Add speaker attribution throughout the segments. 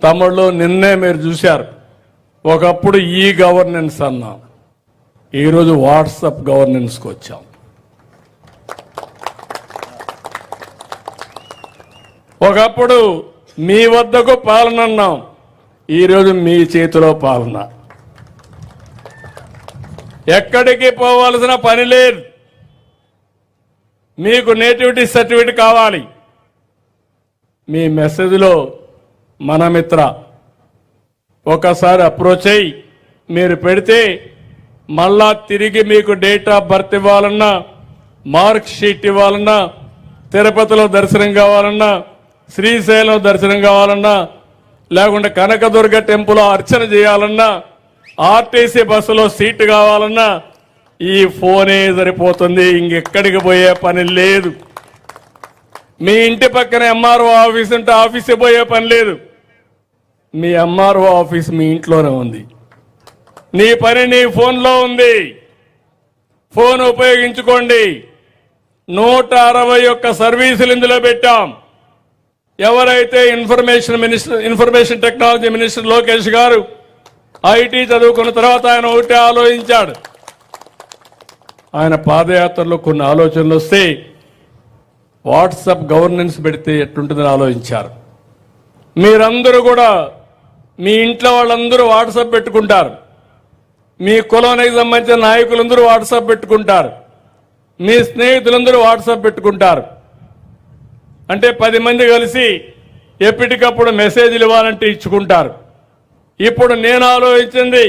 Speaker 1: తమ్ముళ్ళు నిన్నే మీరు చూశారు. ఒకప్పుడు ఈ గవర్నెన్స్ అన్నాం, ఈరోజు వాట్సాప్ గవర్నెన్స్కి వచ్చాం. ఒకప్పుడు మీ వద్దకు పాలన అన్నాం, ఈరోజు మీ చేతిలో పాలన. ఎక్కడికి పోవాల్సిన పని లేదు. మీకు నేటివిటీ సర్టిఫికేట్ కావాలి, మీ మెసేజ్లో మన మిత్ర ఒకసారి అప్రోచ్ అయ్యి మీరు పెడితే మళ్ళా తిరిగి మీకు డేట్ ఆఫ్ బర్త్ ఇవ్వాలన్నా, మార్క్ షీట్ ఇవ్వాలన్నా, తిరుపతిలో దర్శనం కావాలన్నా, శ్రీశైలం దర్శనం కావాలన్నా, లేకుంటే కనకదుర్గ టెంపుల్ అర్చన చేయాలన్నా, ఆర్టీసీ బస్సులో సీటు కావాలన్నా ఈ ఫోనే సరిపోతుంది. ఇంకెక్కడికి పోయే పని లేదు. మీ ఇంటి పక్కన ఎంఆర్ఓ ఆఫీస్ ఉంటే ఆఫీస్కి పోయే పని లేదు. మీ ఎంఆర్ఓ ఆఫీస్ మీ ఇంట్లోనే ఉంది. నీ పని నీ ఫోన్లో ఉంది. ఫోన్ ఉపయోగించుకోండి. 161 సర్వీసులు ఇందులో పెట్టాం. ఎవరైతే ఇన్ఫర్మేషన్ టెక్నాలజీ మినిస్టర్ లోకేష్ గారు ఐటీ చదువుకున్న తర్వాత ఆయన ఒకటే ఆలోచించాడు. ఆయన పాదయాత్రలో కొన్ని ఆలోచనలు వస్తే వాట్సాప్ గవర్నెన్స్ పెడితే ఎట్లుంటుందని ఆలోచించారు. మీరందరూ కూడా మీ ఇంట్లో వాళ్ళందరూ వాట్సాప్ పెట్టుకుంటారు. మీ కులానికి సంబంధించిన నాయకులందరూ వాట్సాప్ పెట్టుకుంటారు. మీ స్నేహితులందరూ వాట్సాప్ పెట్టుకుంటారు. అంటే 10 మంది కలిసి ఎప్పటికప్పుడు మెసేజ్లు ఇవ్వాలంటే ఇచ్చుకుంటారు. ఇప్పుడు నేను ఆలోచించింది,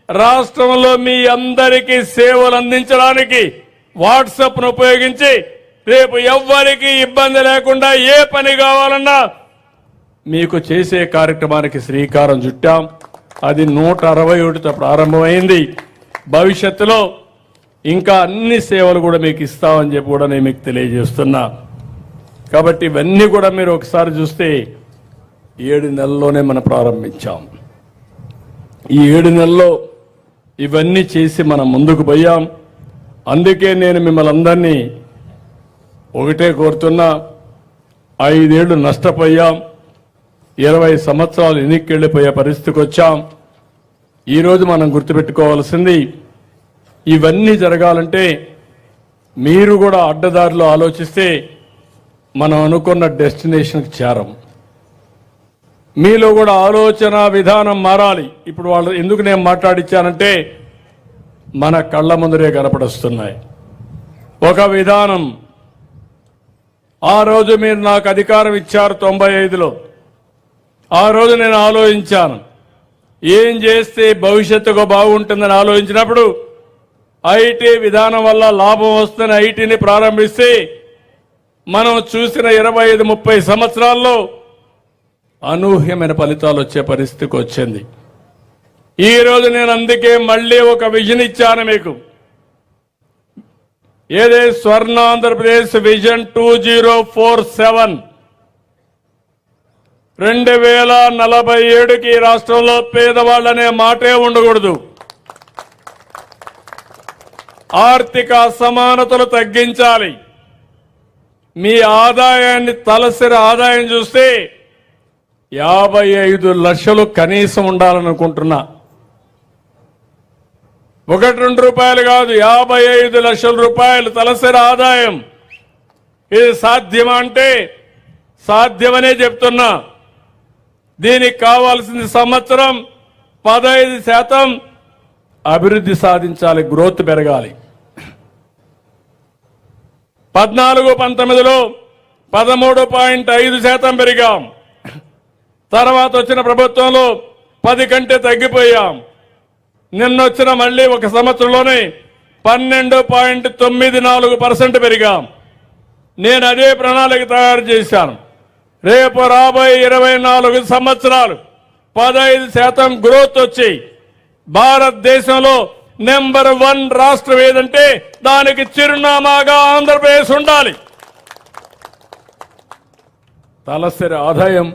Speaker 1: రాష్ట్రంలో మీ అందరికీ సేవలు అందించడానికి వాట్సాప్ను ఉపయోగించి రేపు ఎవ్వరికీ ఇబ్బంది లేకుండా ఏ పని కావాలన్నా మీకు చేసే కార్యక్రమానికి శ్రీకారం చుట్టాం. అది 161తో ప్రారంభమైంది. భవిష్యత్తులో ఇంకా అన్ని సేవలు కూడా మీకు ఇస్తామని చెప్పి కూడా నేను మీకు తెలియజేస్తున్నా. కాబట్టి ఇవన్నీ కూడా మీరు ఒకసారి చూస్తే 7 నెలల్లోనే మనం ప్రారంభించాం. ఈ 7 నెలల్లో ఇవన్నీ చేసి మనం ముందుకు పోయాం. అందుకే నేను మిమ్మల్ని అందరినీ ఒకటే కోరుతున్నా, 5 ఏళ్లు నష్టపోయాం, 20 సంవత్సరాలు వెనక్కి పరిస్థితికి వచ్చాం. ఈరోజు మనం గుర్తుపెట్టుకోవాల్సింది, ఇవన్నీ జరగాలంటే మీరు కూడా అడ్డదారిలో ఆలోచిస్తే మనం అనుకున్న డెస్టినేషన్కి చేరం. మీలో కూడా ఆలోచన విధానం మారాలి. ఇప్పుడు వాళ్ళు ఎందుకు నేను మాట్లాడించానంటే మన కళ్ళ ముందరే కనపడొస్తున్నాయి. ఒక విధానం, ఆ రోజు మీరు నాకు అధికారం ఇచ్చారు 95లో. ఆ రోజు నేను ఆలోచించాను, ఏం చేస్తే భవిష్యత్తుకు బాగుంటుందని ఆలోచించినప్పుడు ఐటీ విధానం వల్ల లాభం వస్తుందని ఐటీని ప్రారంభిస్తే మనం చూసిన 25-30 సంవత్సరాల్లో అనూహ్యమైన ఫలితాలు వచ్చే పరిస్థితికి వచ్చింది. ఈ రోజు నేను అందుకే మళ్ళీ ఒక విజన్ ఇచ్చాను మీకు. ఏదే స్వర్ణాంధ్రప్రదేశ్ విజన్ 2047 2047కి రాష్ట్రంలో పేదవాళ్ళనే మాటే ఉండకూడదు. ఆర్థిక అసమానతలు తగ్గించాలి. మీ ఆదాయాన్ని తలసరి ఆదాయం చూస్తే 55 లక్షలు కనీసం ఉండాలనుకుంటున్నా. 1-2 రూపాయలు కాదు, 55 లక్షల రూపాయలు తలసరి ఆదాయం. ఇది సాధ్యమా అంటే సాధ్యమనే చెప్తున్నా. దీనికి కావాల్సింది సంవత్సరం 15% అభివృద్ధి సాధించాలి, గ్రోత్ పెరగాలి. 14-19లో 13.5% పెరిగాం. తర్వాత వచ్చిన ప్రభుత్వంలో 10 కంటే తగ్గిపోయాం. నిన్నొచ్చిన మళ్ళీ ఒక సంవత్సరంలోనే 12.94% పెరిగాం. నేను అదే ప్రణాళిక తయారు చేశాను. రేపు రాబోయే 24 సంవత్సరాలు 15% గ్రోత్ వచ్చి భారతదేశంలో నెంబర్ 1 రాష్ట్రం ఏదంటే దానికి చిరునామాగా ఆంధ్రప్రదేశ్ ఉండాలి. తలసరి ఆదాయం